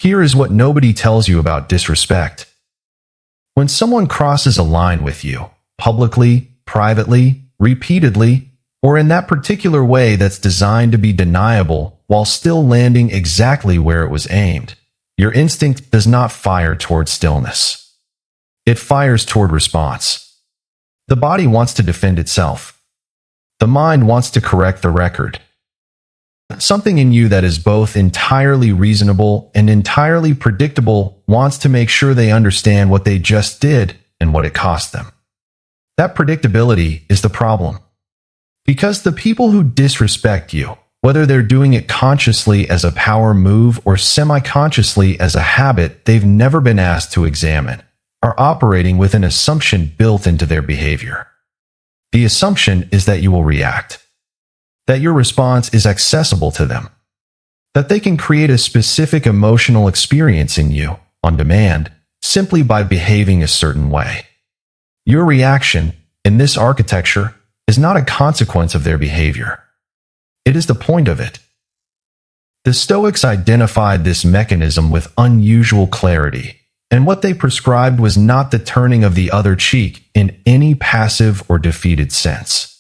Here is what nobody tells you about disrespect. When someone crosses a line with you, publicly, privately, repeatedly, or in that particular way that's designed to be deniable while still landing exactly where it was aimed, your instinct does not fire toward stillness. It fires toward response. The body wants to defend itself. The mind wants to correct the record. Something in you that is both entirely reasonable and entirely predictable wants to make sure they understand what they just did and what it cost them. That predictability is the problem. Because the people who disrespect you, whether they're doing it consciously as a power move or semi-consciously as a habit they've never been asked to examine, are operating with an assumption built into their behavior. The assumption is that you will react, that your response is accessible to them, that they can create a specific emotional experience in you, on demand, simply by behaving a certain way. Your reaction, in this architecture, is not a consequence of their behavior. It is the point of it. The Stoics identified this mechanism with unusual clarity, and what they prescribed was not the turning of the other cheek in any passive or defeated sense.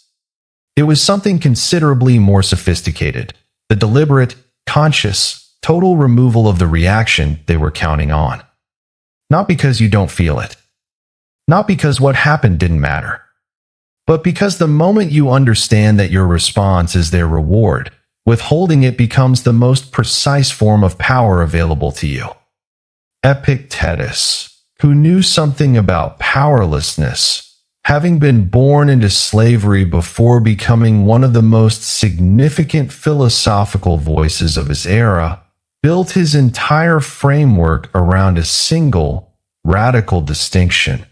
It was something considerably more sophisticated, the deliberate, conscious, total removal of the reaction they were counting on. Not because you don't feel it. Not because what happened didn't matter. But because the moment you understand that your response is their reward, withholding it becomes the most precise form of power available to you. Epictetus, who knew something about powerlessness, having been born into slavery before becoming one of the most significant philosophical voices of his era, built his entire framework around a single, radical distinction.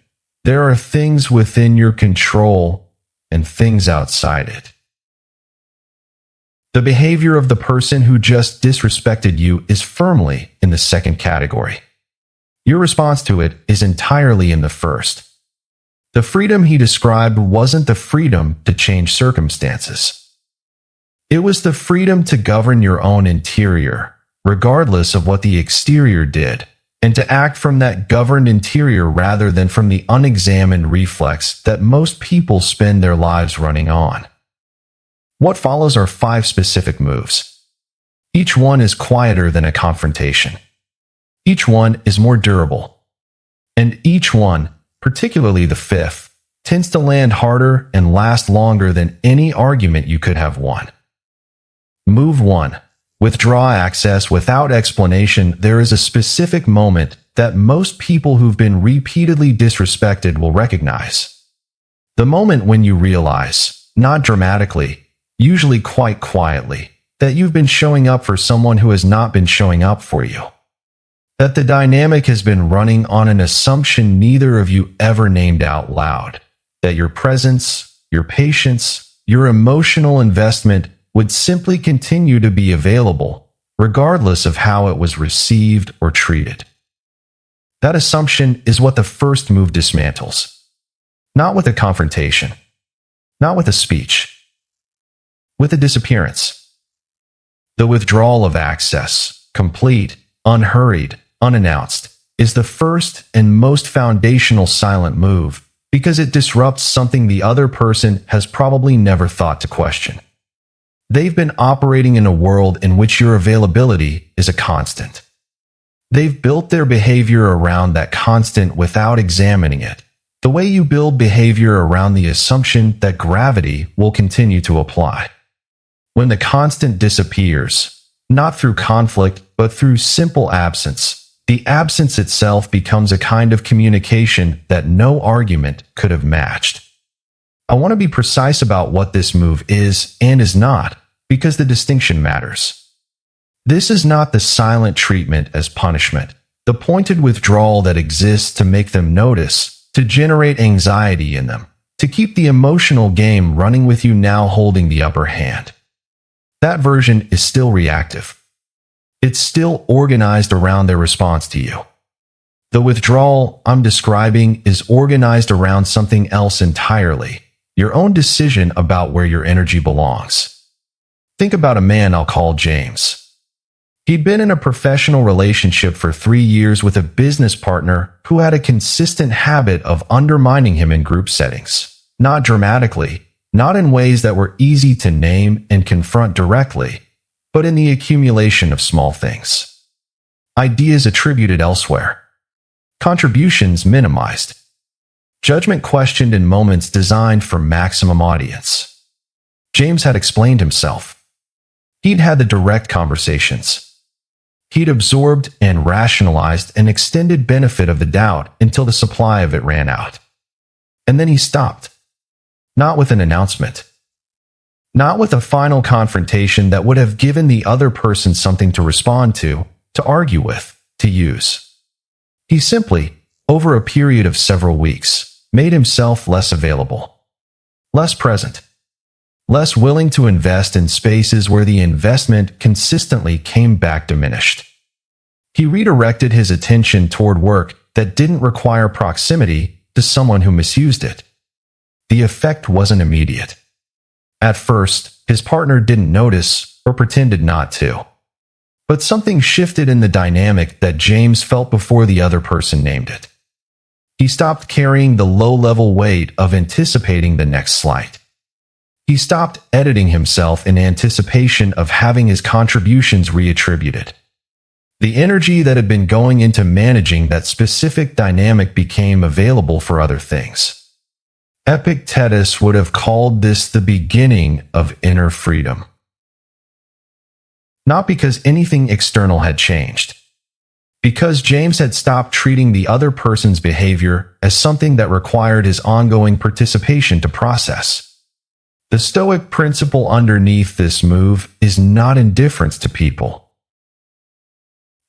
There are things within your control and things outside it. The behavior of the person who just disrespected you is firmly in the second category. Your response to it is entirely in the first. The freedom he described wasn't the freedom to change circumstances. It was the freedom to govern your own interior, regardless of what the exterior did, and to act from that governed interior rather than from the unexamined reflex that most people spend their lives running on. What follows are 5 specific moves. Each one is quieter than a confrontation. Each one is more durable. And each one, particularly the 5th, tends to land harder and last longer than any argument you could have won. Move 1. Withdraw access without explanation. There is a specific moment that most people who've been repeatedly disrespected will recognize. The moment when you realize, not dramatically, usually quite quietly, that you've been showing up for someone who has not been showing up for you. That the dynamic has been running on an assumption neither of you ever named out loud. That your presence, your patience, your emotional investment would simply continue to be available, regardless of how it was received or treated. That assumption is what the first move dismantles. Not with a confrontation. Not with a speech. With a disappearance. The withdrawal of access, complete, unhurried, unannounced, is the first and most foundational silent move because it disrupts something the other person has probably never thought to question. They've been operating in a world in which your availability is a constant. They've built their behavior around that constant without examining it, the way you build behavior around the assumption that gravity will continue to apply. When the constant disappears, not through conflict but through simple absence, the absence itself becomes a kind of communication that no argument could have matched. I want to be precise about what this move is and is not, because the distinction matters. This is not the silent treatment as punishment, the pointed withdrawal that exists to make them notice, to generate anxiety in them, to keep the emotional game running with you now holding the upper hand. That version is still reactive. It's still organized around their response to you. The withdrawal I'm describing is organized around something else entirely, your own decision about where your energy belongs. Think about a man I'll call James. He'd been in a professional relationship for 3 years with a business partner who had a consistent habit of undermining him in group settings. Not dramatically, not in ways that were easy to name and confront directly, but in the accumulation of small things. Ideas attributed elsewhere. Contributions minimized. Judgment questioned in moments designed for maximum audience. James had explained himself. He'd had the direct conversations. He'd absorbed and rationalized an extended benefit of the doubt until the supply of it ran out. And then he stopped. Not with an announcement. Not with a final confrontation that would have given the other person something to respond to argue with, to use. He simply, over a period of several weeks, made himself less available, less present, less willing to invest in spaces where the investment consistently came back diminished. He redirected his attention toward work that didn't require proximity to someone who misused it. The effect wasn't immediate. At first, his partner didn't notice or pretended not to. But something shifted in the dynamic that James felt before the other person named it. He stopped carrying the low-level weight of anticipating the next slight. He stopped editing himself in anticipation of having his contributions reattributed. The energy that had been going into managing that specific dynamic became available for other things. Epictetus would have called this the beginning of inner freedom. Not because anything external had changed. Because James had stopped treating the other person's behavior as something that required his ongoing participation to process. The Stoic principle underneath this move is not indifference to people.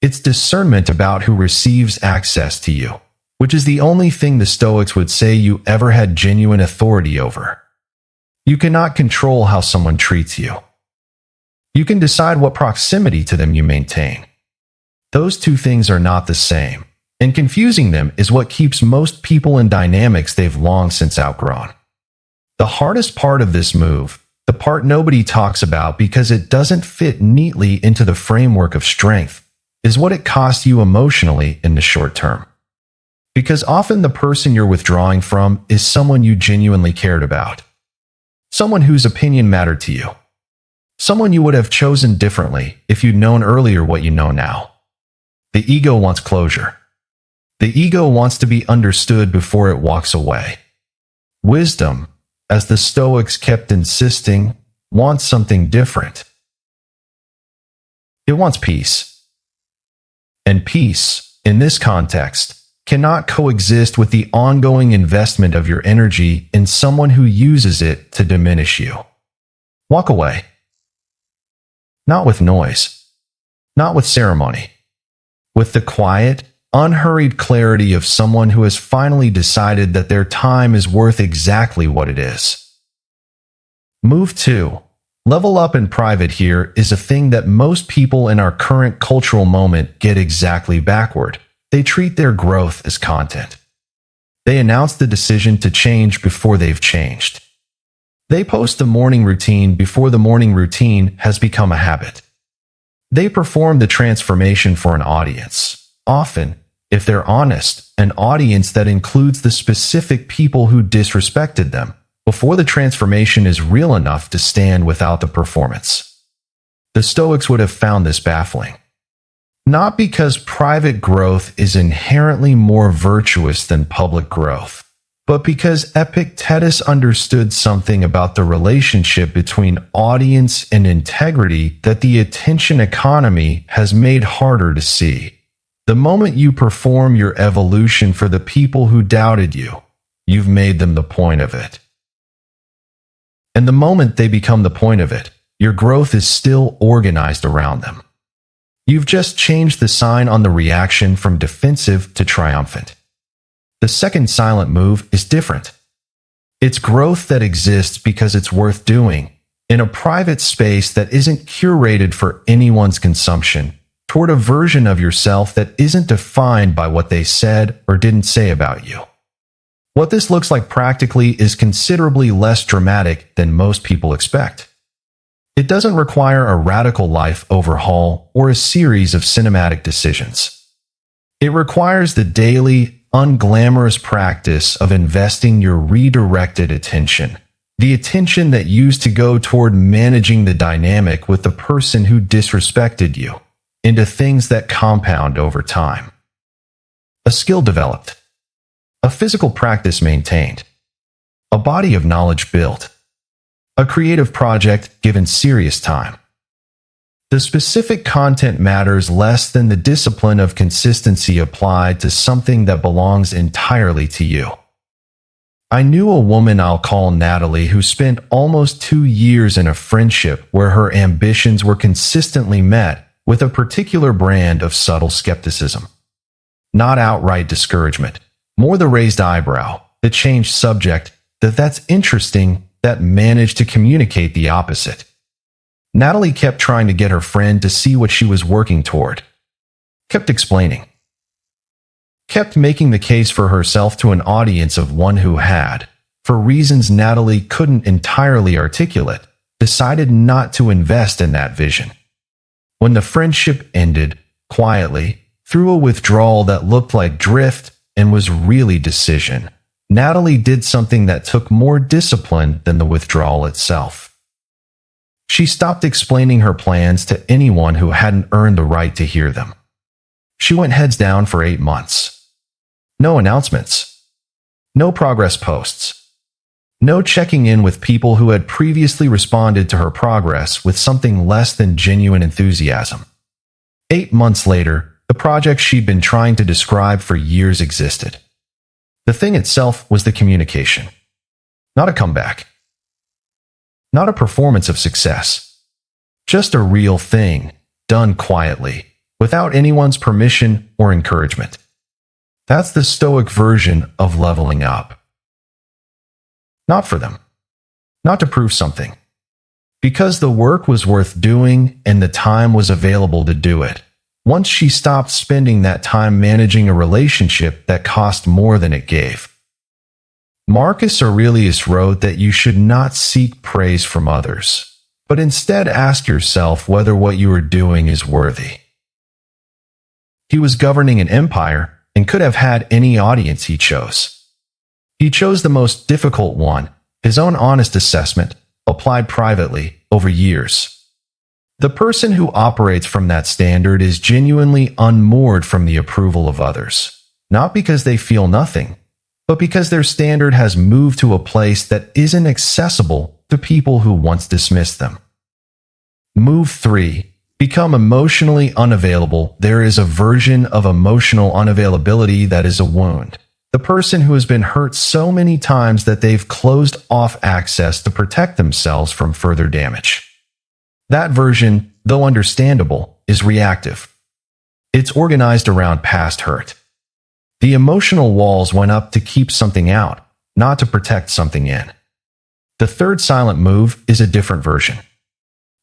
It's discernment about who receives access to you, which is the only thing the Stoics would say you ever had genuine authority over. You cannot control how someone treats you. You can decide what proximity to them you maintain. Those two things are not the same, and confusing them is what keeps most people in dynamics they've long since outgrown. The hardest part of this move, the part nobody talks about because it doesn't fit neatly into the framework of strength, is what it costs you emotionally in the short term. Because often the person you're withdrawing from is someone you genuinely cared about. Someone whose opinion mattered to you. Someone you would have chosen differently if you'd known earlier what you know now. The ego wants closure. The ego wants to be understood before it walks away. Wisdom, as the Stoics kept insisting, wants something different. It wants peace. And peace, in this context, cannot coexist with the ongoing investment of your energy in someone who uses it to diminish you. Walk away. Not with noise. Not with ceremony. With the quiet, unhurried clarity of someone who has finally decided that their time is worth exactly what it is. Move 2. Level up in private here is a thing that most people in our current cultural moment get exactly backward. They treat their growth as content. They announce the decision to change before they've changed. They post the morning routine before the morning routine has become a habit. They perform the transformation for an audience. Often, if they're honest, an audience that includes the specific people who disrespected them, before the transformation is real enough to stand without the performance. The Stoics would have found this baffling. Not because private growth is inherently more virtuous than public growth, but because Epictetus understood something about the relationship between audience and integrity that the attention economy has made harder to see. The moment you perform your evolution for the people who doubted you, you've made them the point of it. And the moment they become the point of it, your growth is still organized around them. You've just changed the sign on the reaction from defensive to triumphant. The second silent move is different. It's growth that exists because it's worth doing, in a private space that isn't curated for anyone's consumption, toward a version of yourself that isn't defined by what they said or didn't say about you. What this looks like practically is considerably less dramatic than most people expect. It doesn't require a radical life overhaul or a series of cinematic decisions. It requires the daily, unglamorous practice of investing your redirected attention, the attention that used to go toward managing the dynamic with the person who disrespected you, into things that compound over time. A skill developed, a physical practice maintained, a body of knowledge built, a creative project given serious time. The specific content matters less than the discipline of consistency applied to something that belongs entirely to you. I knew a woman I'll call Natalie who spent almost 2 years in a friendship where her ambitions were consistently met with a particular brand of subtle skepticism. Not outright discouragement, more the raised eyebrow, the changed subject, that's interesting, that managed to communicate the opposite. Natalie kept trying to get her friend to see what she was working toward. Kept explaining. Kept making the case for herself to an audience of one who had, for reasons Natalie couldn't entirely articulate, decided not to invest in that vision. When the friendship ended, quietly, through a withdrawal that looked like drift and was really decision, Natalie did something that took more discipline than the withdrawal itself. She stopped explaining her plans to anyone who hadn't earned the right to hear them. She went heads down for 8 months. No announcements. No progress posts. No checking in with people who had previously responded to her progress with something less than genuine enthusiasm. 8 months later, the project she'd been trying to describe for years existed. The thing itself was the communication. Not a comeback. Not a performance of success. Just a real thing, done quietly, without anyone's permission or encouragement. That's the Stoic version of leveling up. Not for them. Not to prove something. Because the work was worth doing and the time was available to do it. Once she stopped spending that time managing a relationship that cost more than it gave. Marcus Aurelius wrote that you should not seek praise from others, but instead ask yourself whether what you are doing is worthy. He was governing an empire and could have had any audience he chose. He chose the most difficult one, his own honest assessment, applied privately over years. The person who operates from that standard is genuinely unmoored from the approval of others, not because they feel nothing, but because their standard has moved to a place that isn't accessible to people who once dismissed them. Move 3. Become emotionally unavailable. There is a version of emotional unavailability that is a wound. The person who has been hurt so many times that they've closed off access to protect themselves from further damage. That version, though understandable, is reactive. It's organized around past hurt. The emotional walls went up to keep something out, not to protect something in. The third silent move is a different version.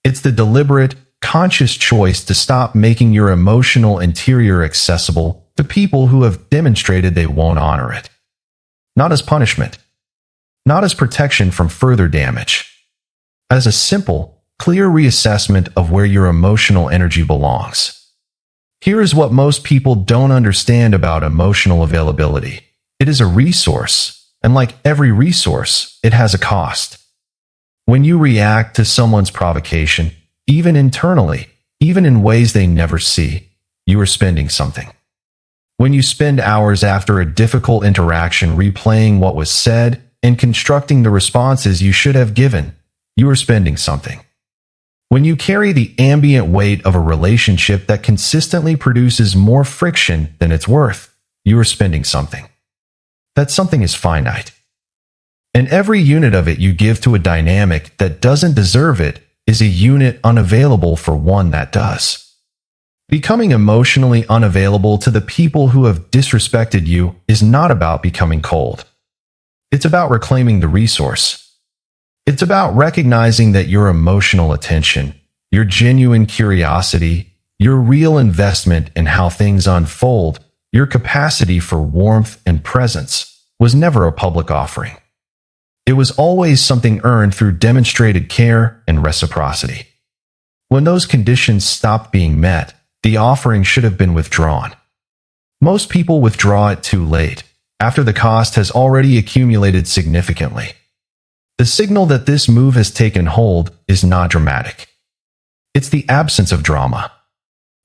It's the deliberate, conscious choice to stop making your emotional interior accessible to people who have demonstrated they won't honor it. Not as punishment. Not as protection from further damage. As a simple, clear reassessment of where your emotional energy belongs. Here is what most people don't understand about emotional availability. It is a resource, and like every resource, it has a cost. When you react to someone's provocation, even internally, even in ways they never see, you are spending something. When you spend hours after a difficult interaction replaying what was said and constructing the responses you should have given, you are spending something. When you carry the ambient weight of a relationship that consistently produces more friction than it's worth, you are spending something. That something is finite. And every unit of it you give to a dynamic that doesn't deserve it is a unit unavailable for one that does. Becoming emotionally unavailable to the people who have disrespected you is not about becoming cold. It's about reclaiming the resource. It's about recognizing that your emotional attention, your genuine curiosity, your real investment in how things unfold, your capacity for warmth and presence, was never a public offering. It was always something earned through demonstrated care and reciprocity. When those conditions stopped being met, the offering should have been withdrawn. Most people withdraw it too late, after the cost has already accumulated significantly. The signal that this move has taken hold is not dramatic. It's the absence of drama.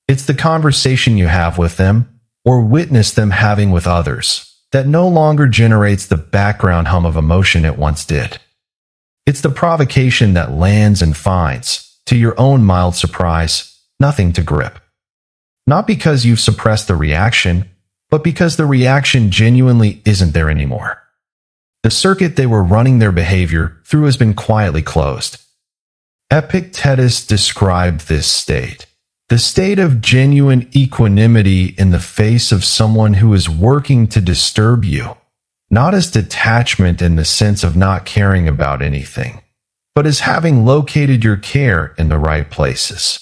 It's the conversation you have with them, or witness them having with others, that no longer generates the background hum of emotion it once did. It's the provocation that lands and finds, to your own mild surprise, nothing to grip. Not because you've suppressed the reaction, but because the reaction genuinely isn't there anymore. The circuit they were running their behavior through has been quietly closed. Epictetus described this state, the state of genuine equanimity in the face of someone who is working to disturb you, not as detachment in the sense of not caring about anything, but as having located your care in the right places.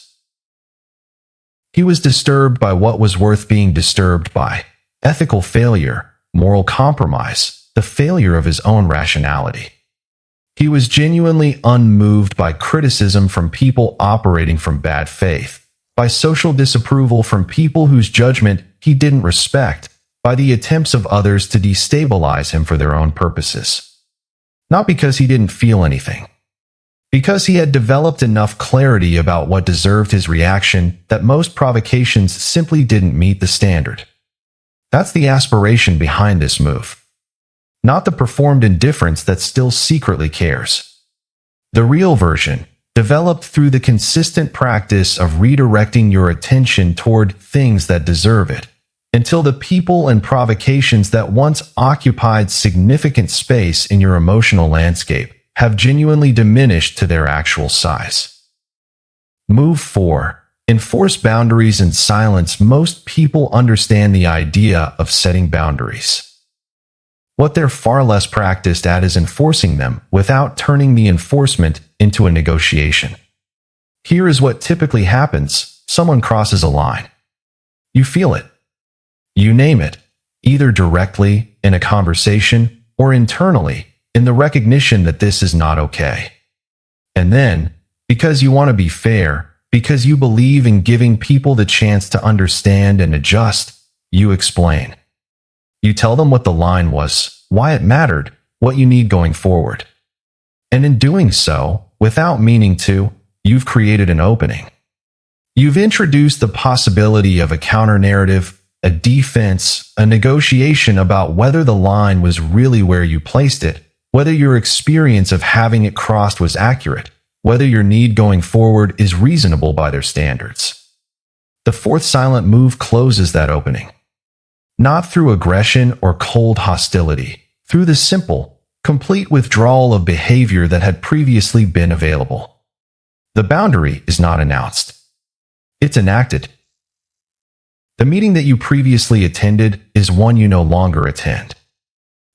He was disturbed by what was worth being disturbed by: ethical failure, moral compromise, the failure of his own rationality. He was genuinely unmoved by criticism from people operating from bad faith, by social disapproval from people whose judgment he didn't respect, by the attempts of others to destabilize him for their own purposes. Not because he didn't feel anything. Because he had developed enough clarity about what deserved his reaction that most provocations simply didn't meet the standard. That's the aspiration behind this move. Not the performed indifference that still secretly cares. The real version, developed through the consistent practice of redirecting your attention toward things that deserve it, until the people and provocations that once occupied significant space in your emotional landscape have genuinely diminished to their actual size. Move 4. Enforce boundaries in silence. Most people understand the idea of setting boundaries. What they're far less practiced at is enforcing them without turning the enforcement into a negotiation. Here is what typically happens: someone crosses a line. You feel it. You name it, either directly, in a conversation, or internally, in the recognition that this is not okay. And then, because you want to be fair, because you believe in giving people the chance to understand and adjust, you explain. You tell them what the line was, why it mattered, what you need going forward. And in doing so, without meaning to, you've created an opening. You've introduced the possibility of a counter-narrative, a defense, a negotiation about whether the line was really where you placed it, whether your experience of having it crossed was accurate, whether your need going forward is reasonable by their standards. The fourth silent move closes that opening. Not through aggression or cold hostility, through the simple, complete withdrawal of behavior that had previously been available. The boundary is not announced. It's enacted. The meeting that you previously attended is one you no longer attend.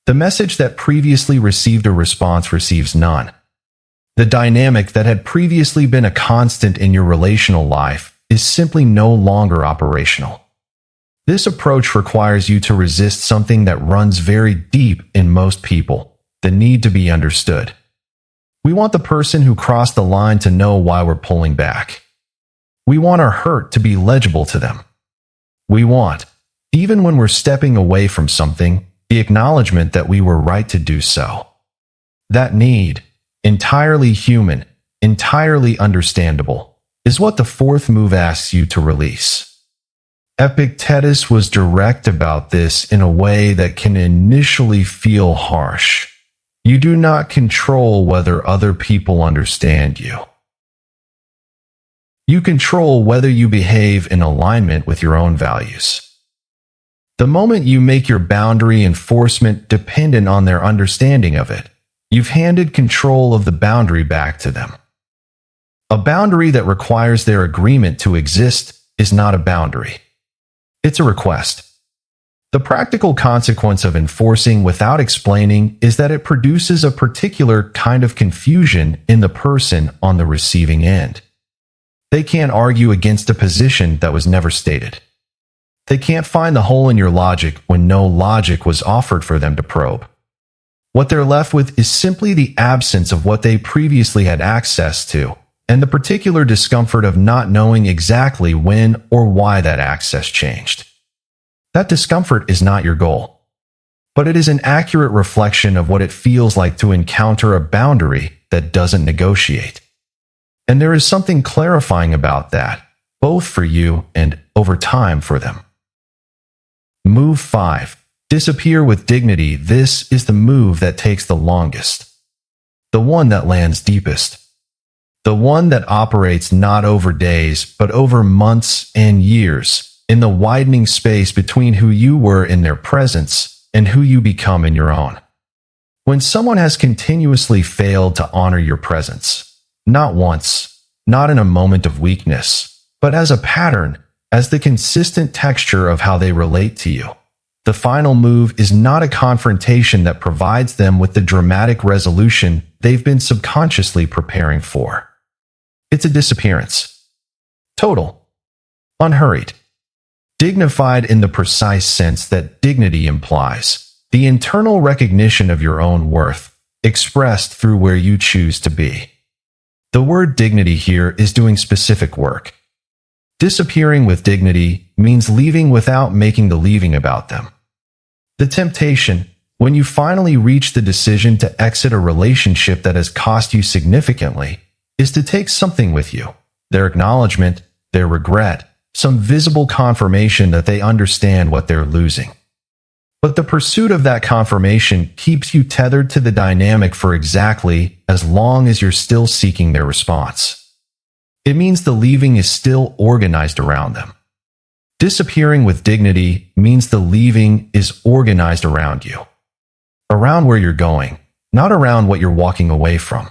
The message that previously received a response receives none. The dynamic that had previously been a constant in your relational life is simply no longer operational. This approach requires you to resist something that runs very deep in most people: the need to be understood. We want the person who crossed the line to know why we're pulling back. We want our hurt to be legible to them. We want, even when we're stepping away from something, the acknowledgement that we were right to do so. That need, entirely human, entirely understandable, is what the fourth move asks you to release. Epictetus was direct about this in a way that can initially feel harsh. You do not control whether other people understand you. You control whether you behave in alignment with your own values. The moment you make your boundary enforcement dependent on their understanding of it, you've handed control of the boundary back to them. A boundary that requires their agreement to exist is not a boundary. It's a request. The practical consequence of enforcing without explaining is that it produces a particular kind of confusion in the person on the receiving end. They can't argue against a position that was never stated. They can't find the hole in your logic when no logic was offered for them to probe. What they're left with is simply the absence of what they previously had access to, and the particular discomfort of not knowing exactly when or why that access changed. That discomfort is not your goal, but it is an accurate reflection of what it feels like to encounter a boundary that doesn't negotiate. And there is something clarifying about that, both for you and, over time, for them. Move 5. Disappear with dignity. This is the move that takes the longest. The one that lands deepest. The one that operates not over days, but over months and years, in the widening space between who you were in their presence and who you become in your own. When someone has continuously failed to honor your presence, not once, not in a moment of weakness, but as a pattern, as the consistent texture of how they relate to you, the final move is not a confrontation that provides them with the dramatic resolution they've been subconsciously preparing for. It's a disappearance. Total. Unhurried. Dignified in the precise sense that dignity implies, the internal recognition of your own worth, expressed through where you choose to be. The word dignity here is doing specific work. Disappearing with dignity means leaving without making the leaving about them. The temptation, when you finally reach the decision to exit a relationship that has cost you significantly, is to take something with you, their acknowledgement, their regret, some visible confirmation that they understand what they're losing. But the pursuit of that confirmation keeps you tethered to the dynamic for exactly as long as you're still seeking their response. It means the leaving is still organized around them. Disappearing with dignity means the leaving is organized around you. Around where you're going, not around what you're walking away from.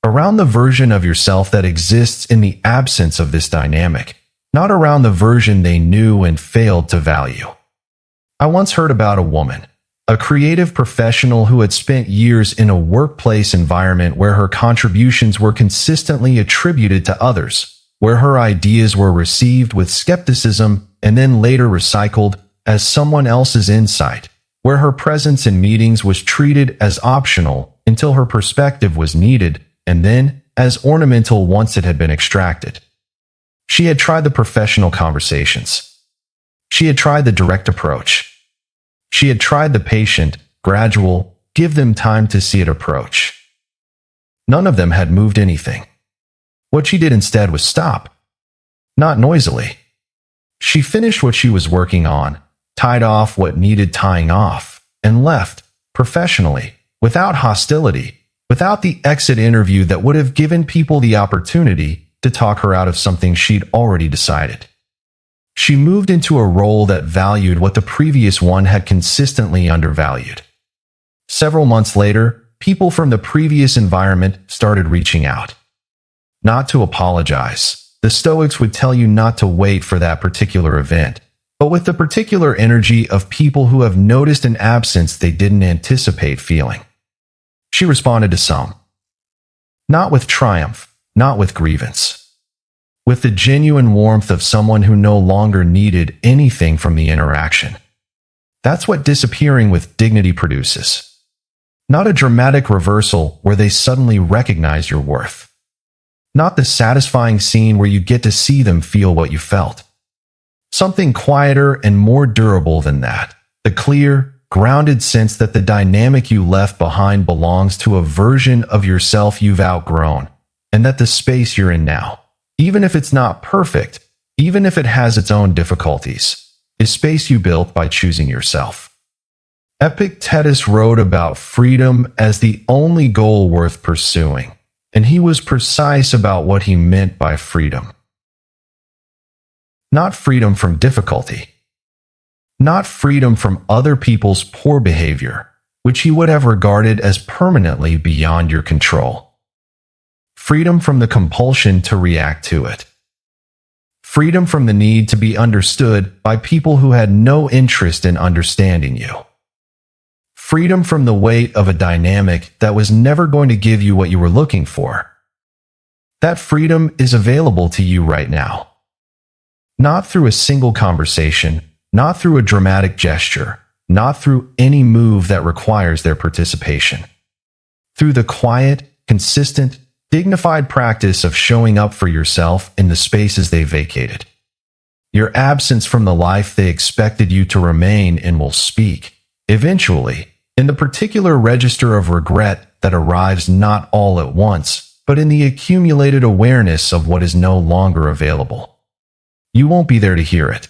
Around the version of yourself that exists in the absence of this dynamic, not around the version they knew and failed to value. I once heard about a woman, a creative professional who had spent years in a workplace environment where her contributions were consistently attributed to others, where her ideas were received with skepticism and then later recycled as someone else's insight, where her presence in meetings was treated as optional until her perspective was needed, and then as ornamental once it had been extracted. She had tried the professional conversations. She had tried the direct approach. She had tried the patient, gradual, give them time to see it approach. None of them had moved anything. What she did instead was stop. Not noisily. She finished what she was working on, tied off what needed tying off, and left, professionally, without hostility, without the exit interview that would have given people the opportunity to talk her out of something she'd already decided. She moved into a role that valued what the previous one had consistently undervalued. Several months later, people from the previous environment started reaching out. Not to apologize. The Stoics would tell you not to wait for that particular event, but with the particular energy of people who have noticed an absence they didn't anticipate feeling. She responded to some. Not with triumph, not with grievance. With the genuine warmth of someone who no longer needed anything from the interaction. That's what disappearing with dignity produces. Not a dramatic reversal where they suddenly recognize your worth. Not the satisfying scene where you get to see them feel what you felt. Something quieter and more durable than that. The clear, grounded sense that the dynamic you left behind belongs to a version of yourself you've outgrown, and that the space you're in now, even if it's not perfect, even if it has its own difficulties, is space you built by choosing yourself. Epictetus wrote about freedom as the only goal worth pursuing, and he was precise about what he meant by freedom. Not freedom from difficulty. Not freedom from other people's poor behavior, which he would have regarded as permanently beyond your control. Freedom from the compulsion to react to it. Freedom from the need to be understood by people who had no interest in understanding you. Freedom from the weight of a dynamic that was never going to give you what you were looking for. That freedom is available to you right now. Not through a single conversation, not through a dramatic gesture, not through any move that requires their participation. Through the quiet, consistent, dignified practice of showing up for yourself in the spaces they vacated. Your absence from the life they expected you to remain in will speak, eventually, in the particular register of regret that arrives not all at once, but in the accumulated awareness of what is no longer available. You won't be there to hear it.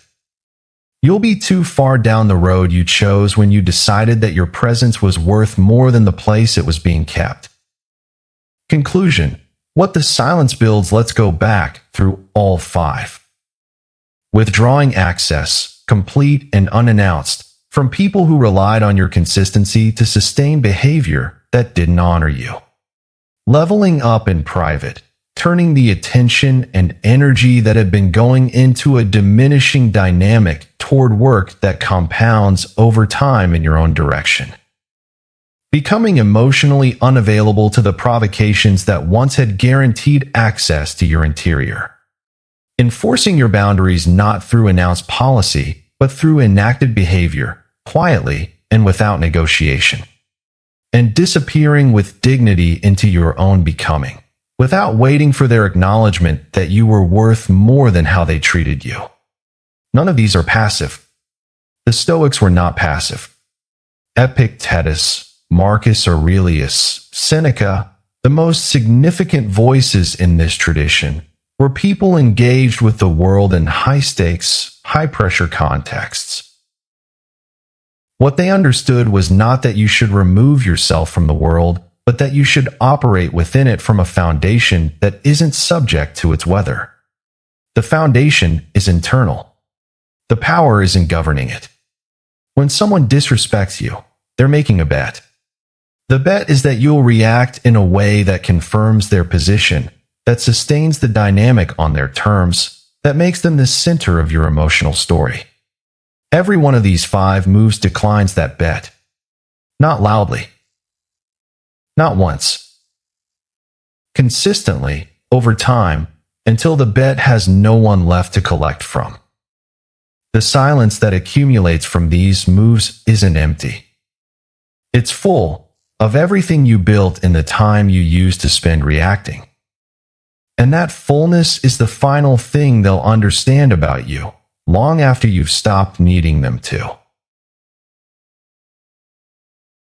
You'll be too far down the road you chose when you decided that your presence was worth more than the place it was being kept. Conclusion: what the silence builds lets go back through all five. Withdrawing access, complete and unannounced, from people who relied on your consistency to sustain behavior that didn't honor you. Leveling up in private, turning the attention and energy that had been going into a diminishing dynamic toward work that compounds over time in your own direction. Becoming emotionally unavailable to the provocations that once had guaranteed access to your interior. Enforcing your boundaries not through announced policy, but through enacted behavior, quietly and without negotiation. And disappearing with dignity into your own becoming, without waiting for their acknowledgement that you were worth more than how they treated you. None of these are passive. The Stoics were not passive. Epictetus, Marcus Aurelius, Seneca, the most significant voices in this tradition, were people engaged with the world in high-stakes, high-pressure contexts. What they understood was not that you should remove yourself from the world, but that you should operate within it from a foundation that isn't subject to its weather. The foundation is internal. The power is in governing it. When someone disrespects you, they're making a bet. The bet is that you'll react in a way that confirms their position, that sustains the dynamic on their terms, that makes them the center of your emotional story. Every one of these five moves declines that bet. Not loudly. Not once. Consistently, over time, until the bet has no one left to collect from. The silence that accumulates from these moves isn't empty. It's full of everything you built in the time you used to spend reacting. And that fullness is the final thing they'll understand about you, long after you've stopped needing them to.